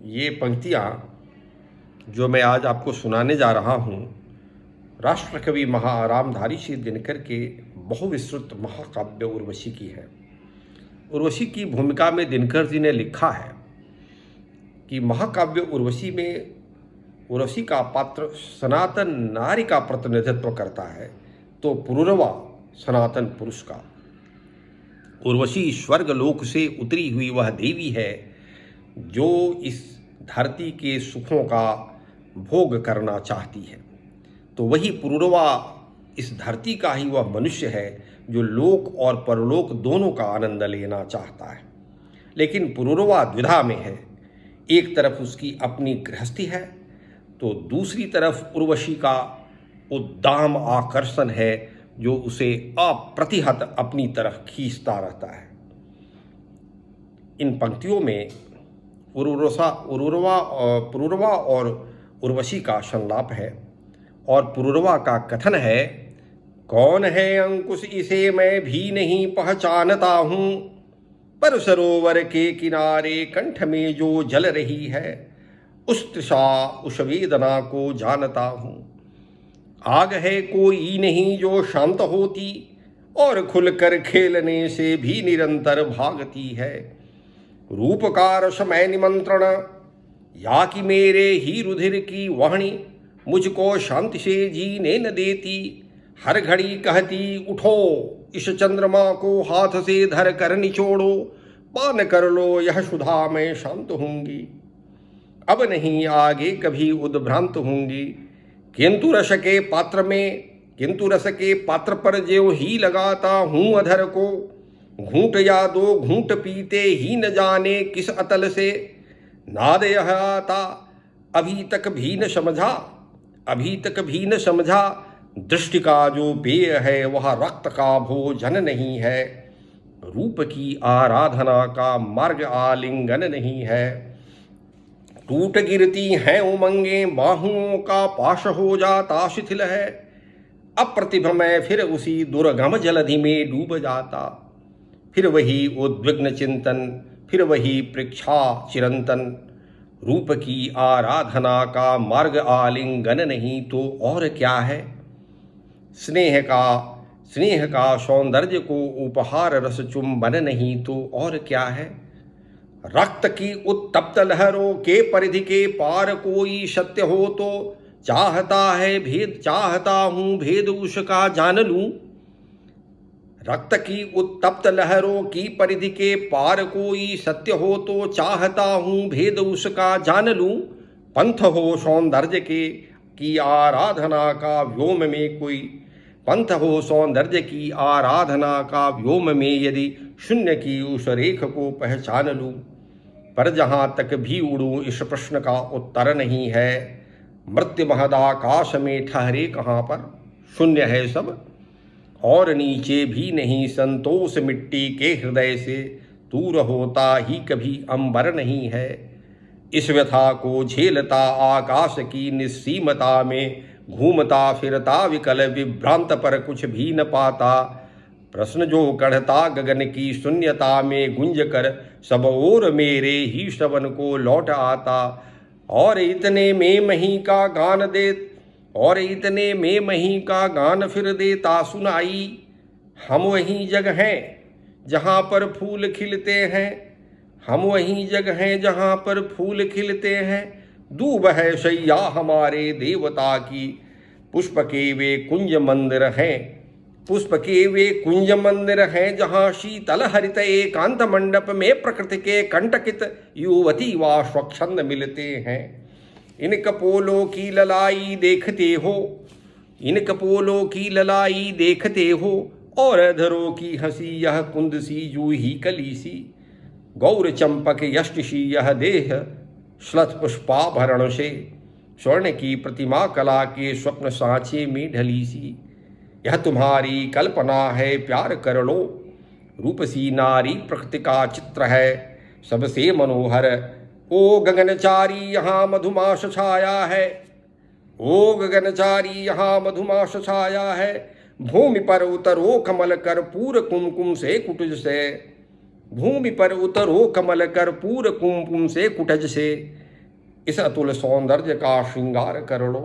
ये पंक्तियाँ जो मैं आज आपको सुनाने जा रहा हूँ, राष्ट्रकवि महाआरामधारी श्री दिनकर के बहुविस्तृत महाकाव्य उर्वशी की है। उर्वशी की भूमिका में दिनकर जी ने लिखा है कि महाकाव्य उर्वशी में उर्वशी का पात्र सनातन नारी का प्रतिनिधित्व करता है, तो पुरुरवा सनातन पुरुष का। उर्वशी स्वर्ग लोक से उतरी हुई वह देवी है जो इस धरती के सुखों का भोग करना चाहती है, तो वही पुरुरवा इस धरती का ही वह मनुष्य है जो लोक और परलोक दोनों का आनंद लेना चाहता है। लेकिन पुरुरवा द्विधा में है, एक तरफ उसकी अपनी गृहस्थी है तो दूसरी तरफ उर्वशी का उद्दाम आकर्षण है जो उसे अप्रतिहत अपनी तरफ खींचता रहता है। इन पंक्तियों में पुरुरवा और उर्वशी का संलाप है और पुरुरवा का कथन है, कौन है अंकुश इसे मैं भी नहीं पहचानता हूँ, पर सरोवर के किनारे कंठ में जो जल रही है उस तृषा उस वेदना को जानता हूँ। आग है कोई नहीं जो शांत होती और खुलकर खेलने से भी निरंतर भागती है। रूप का रसमय निमंत्रण या कि मेरे ही रुधिर की वाणी मुझको शांति से जीने न देती। हर घड़ी कहती उठो इस चंद्रमा को हाथ से धर कर निचोड़ो, पान कर लो यह सुधा में शांत होंगी। अब नहीं आगे कभी उद्भ्रांत होंगी, किंतु रस के पात्र पर जो ही लगाता हूँ अधर को, घूंट या दो घूंट पीते ही न जाने किस अतल से नाद यह आता। अभी तक भी न समझा दृष्टि का जो पेय है वह रक्त का भोजन नहीं है। रूप की आराधना का मार्ग आलिंगन नहीं है। टूट गिरती हैं उमंगे बाहुओं का पाश हो जाता शिथिल है। अप्रतिभ मैं फिर उसी दुर्गम जलधि में डूब जाता। फिर वही उद्विग्न चिंतन, फिर वही परीक्षा चिरंतन। रूप की आराधना का मार्ग आलिंगन नहीं तो और क्या है। स्नेह का सौंदर्य को उपहार रस चुंबन नहीं तो और क्या है। रक्त की उत्तप्त लहरों के परिधि के पार कोई सत्य हो तो चाहता हूँ भेद उसका जान लूं। रक्त की उत्तप्त लहरों की परिधि के पार कोई सत्य हो तो चाहता हूँ भेद उसका जान लूं। पंथ हो सौंदर्य की आराधना का व्योम में कोई, पंथ हो सौंदर्य की आराधना का व्योम में यदि शून्य की उस रेख को पहचान लूं। पर जहाँ तक भी उड़ूं इस प्रश्न का उत्तर नहीं है। मृत्यु महदाकाश में ठहरे कहाँ पर, शून्य है सब और नीचे भी नहीं। संतोष मिट्टी के हृदय से दूर होता ही कभी अंबर नहीं है। इस व्यथा को झेलता आकाश की निस्सीमता में घूमता फिरता विकल विभ्रांत पर कुछ भी न पाता। प्रश्न जो कढ़ता गगन की शून्यता में गुंज कर सब ओर मेरे ही श्रवण को लौट आता। और इतने में मही का गान फिर देता सुनाई। हम वही जग हैं जहाँ पर फूल खिलते हैं, हम वही जग हैं जहाँ पर फूल खिलते हैं। दूब है शैया हमारे देवता की, पुष्प के वे कुंज मंदिर हैं जहाँ शीतल हरित एकांत मंडप में प्रकृति के कंटकित युवती व स्वच्छंद मिलते हैं। इन कपोलों की ललाई देखते हो और अधरों की हंसी यह कुंद सी जूही कली सी। गौर चंपक यष्टि यह देह श्लथ पुष्पाभरण से, स्वर्ण की प्रतिमा कला के स्वप्न सांचे में ढली सी। यह तुम्हारी कल्पना है प्यार कर लो, रूपसी नारी प्रकृति का चित्र है सबसे मनोहर। ओ गगनचारी यहाँ मधुमास छाया है, ओ गगनचारी यहाँ मधुमास छाया है। भूमि पर उतरो कमल कर्पूर कुमकुम से कुटज से, भूमि पर उतरो कमल कर्पूर कुमकुम से कुटज से। इस अतुल सौंदर्य का श्रृंगार कर लो।